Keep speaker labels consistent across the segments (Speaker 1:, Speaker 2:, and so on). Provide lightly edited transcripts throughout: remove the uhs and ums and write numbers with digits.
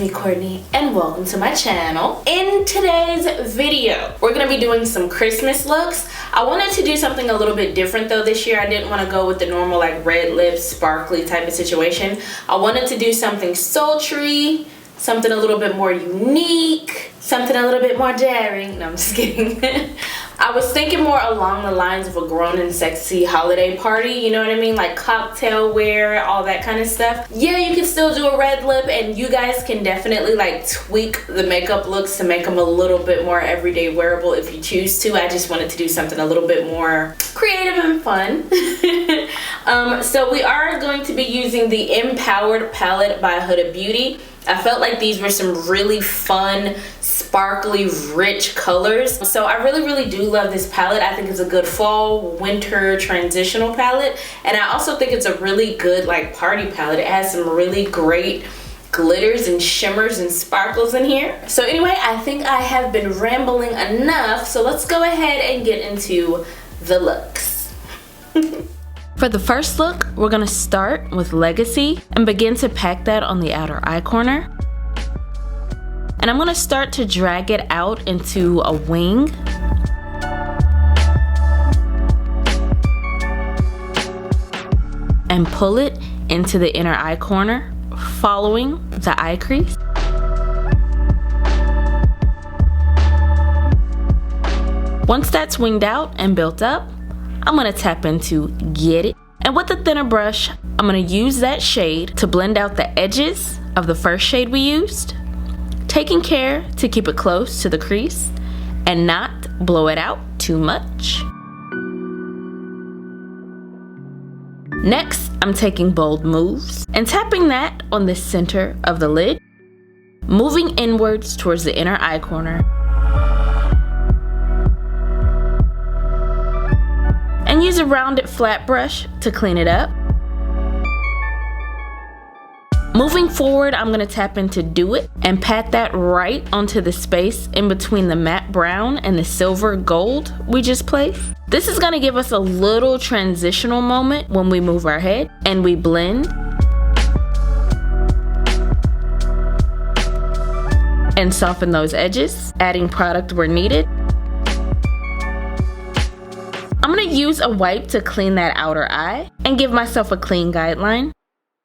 Speaker 1: me, Courtney, and welcome to my channel. In today's video, we're gonna be doing some Christmas looks. I wanted to do something a little bit different though this year. I didn't want to go with the normal like red lips, sparkly type of situation. I wanted to do something sultry, something a little bit more unique, something a little bit more daring. No, I'm just kidding. I was thinking more along the lines of a grown and sexy holiday party, you know what I mean? Like cocktail wear, all that kind of stuff. Yeah, you can still do a red lip, and you guys can definitely like tweak the makeup looks to make them a little bit more everyday wearable if you choose to. I just wanted to do something a little bit more creative and fun. So we are going to be using the Empowered palette by Huda Beauty. I felt like these were some really fun, sparkly, rich colors. So I really do love this palette. I think it's a good fall, winter transitional palette. And I also think it's a really good like party palette. It has some really great glitters and shimmers and sparkles in here. So anyway, I think I have been rambling enough. So let's go ahead and get into the looks. For the first look, we're gonna start with Legacy and begin to pack that on the outer eye corner. And I'm gonna start to drag it out into a wing. And pull it into the inner eye corner, following the eye crease. Once that's winged out and built up, I'm gonna tap into Get It. And with the thinner brush, I'm gonna use that shade to blend out the edges of the first shade we used, taking care to keep it close to the crease and not blow it out too much. Next, I'm taking Bold Moves and tapping that on the center of the lid, moving inwards towards the inner eye corner. And use a rounded flat brush to clean it up. Moving forward, I'm gonna tap into Do It and pat that right onto the space in between the matte brown and the silver gold we just placed. This is gonna give us a little transitional moment when we move our head and we blend and soften those edges, adding product where needed. I'm gonna use a wipe to clean that outer eye and give myself a clean guideline.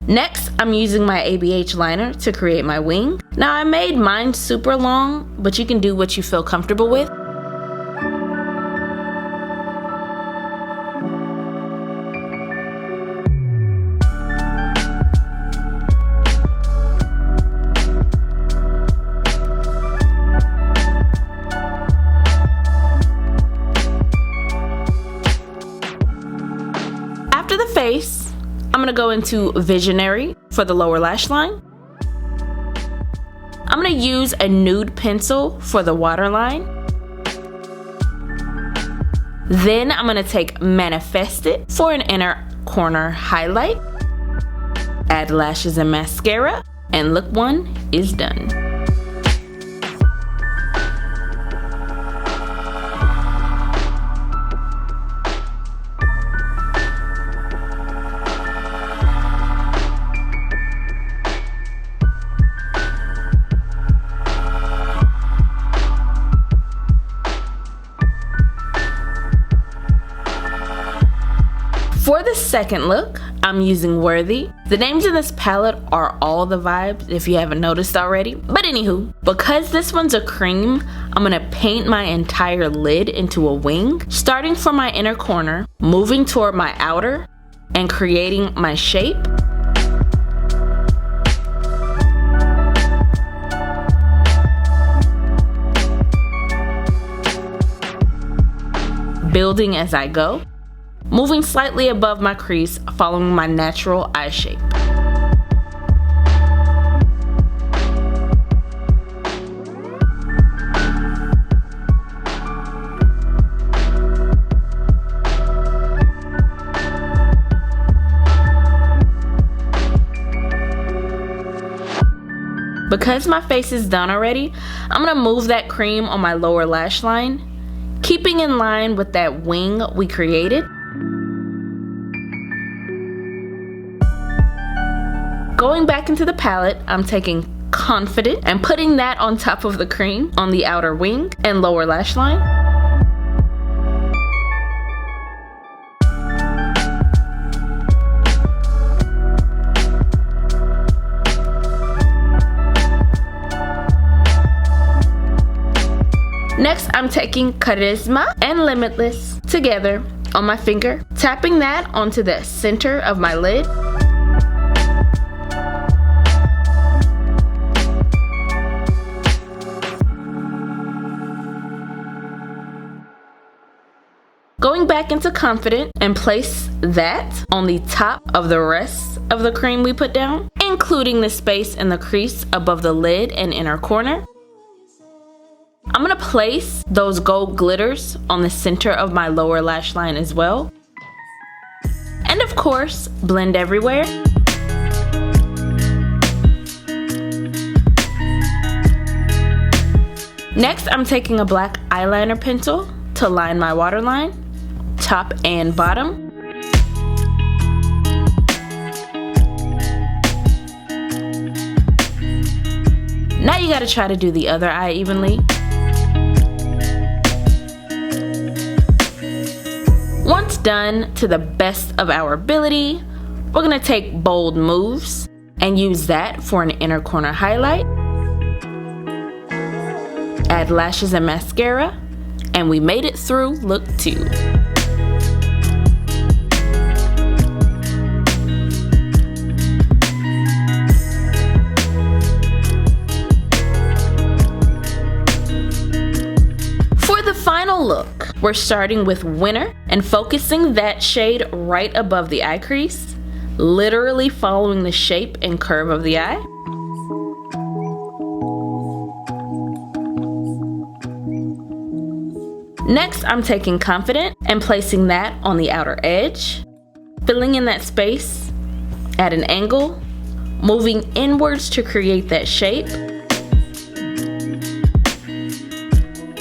Speaker 1: Next, I'm using my ABH liner to create my wing. Now I made mine super long, but you can do what you feel comfortable with. After the face, I'm gonna go into Visionary for the lower lash line. I'm gonna use a nude pencil for the waterline. Then I'm gonna take Manifest It for an inner corner highlight. Add lashes and mascara, and look one is done. For the second look, I'm using Worthy. The names in this palette are all the vibes if you haven't noticed already. But anywho, because this one's a cream, I'm gonna paint my entire lid into a wing, starting from my inner corner, moving toward my outer, and creating my shape. Building as I go. Moving slightly above my crease, following my natural eye shape. Because my face is done already, I'm gonna move that cream on my lower lash line, keeping in line with that wing we created. Going back into the palette, I'm taking Confident and putting that on top of the cream on the outer wing and lower lash line. Next, I'm taking Charisma and Limitless together on my finger, tapping that onto the center of my lid. Going back into Confident and place that on the top of the rest of the cream we put down, including the space in the crease above the lid and inner corner. I'm gonna place those gold glitters on the center of my lower lash line as well. And of course, blend everywhere. Next, I'm taking a black eyeliner pencil to line my waterline, top and bottom. Now you gotta try to do the other eye evenly. Once done to the best of our ability, we're gonna take bold moves and use that for an inner corner highlight. Add lashes and mascara, and we made it through look 2. For the final look, we're starting with Winter and focusing that shade right above the eye crease, literally following the shape and curve of the eye. Next, I'm taking Confident and placing that on the outer edge, filling in that space at an angle, moving inwards to create that shape,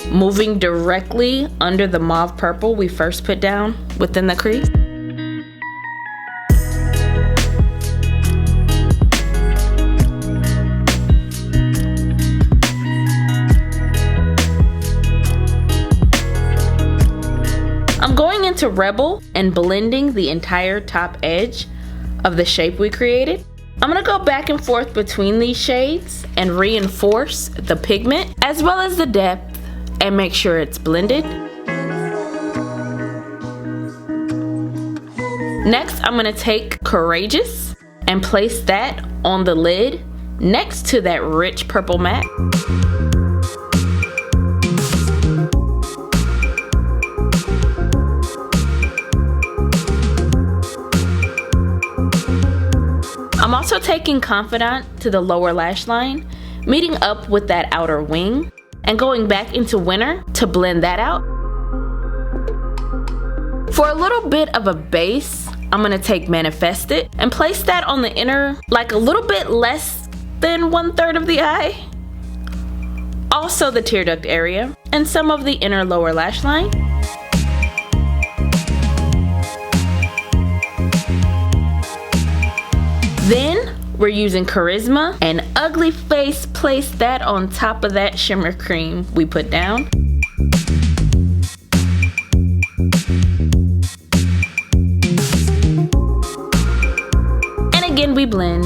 Speaker 1: moving directly under the mauve purple we first put down within the crease. I'm going into Rebel and blending the entire top edge of the shape we created. I'm gonna go back and forth between these shades and reinforce the pigment as well as the depth and make sure it's blended. Next, I'm gonna take Courageous and place that on the lid next to that rich purple matte. I'm also taking Confidant to the lower lash line, meeting up with that outer wing, and going back into Winter to blend that out. For a little bit of a base, I'm gonna take Manifest It and place that on the inner, like a little bit less than 1/3 of the eye. Also the tear duct area and some of the inner lower lash line. Then we're using Charisma and Ugly Face, place that on top of that shimmer cream we put down. And again we blend.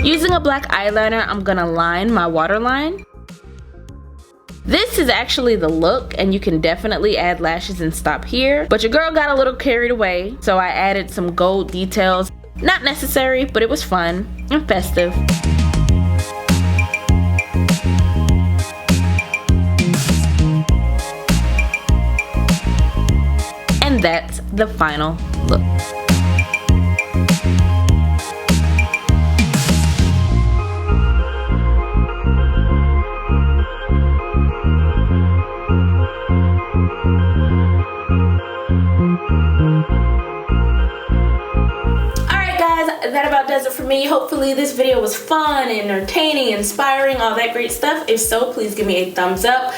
Speaker 1: Using a black eyeliner, I'm gonna line my waterline. This is actually the look, and you can definitely add lashes and stop here, but your girl got a little carried away, so I added some gold details. Not necessary, but it was fun and festive. And that's the final look. That about does it for me. Hopefully this video was fun, entertaining, inspiring, all that great stuff. If so, please give me a thumbs up.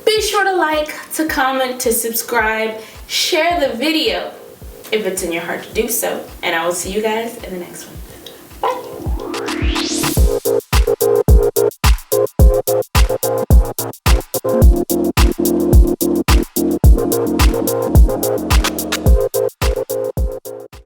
Speaker 1: Be sure to like, to comment, to subscribe, share the video. if it's in your heart to do so. And I will see you guys in the next one.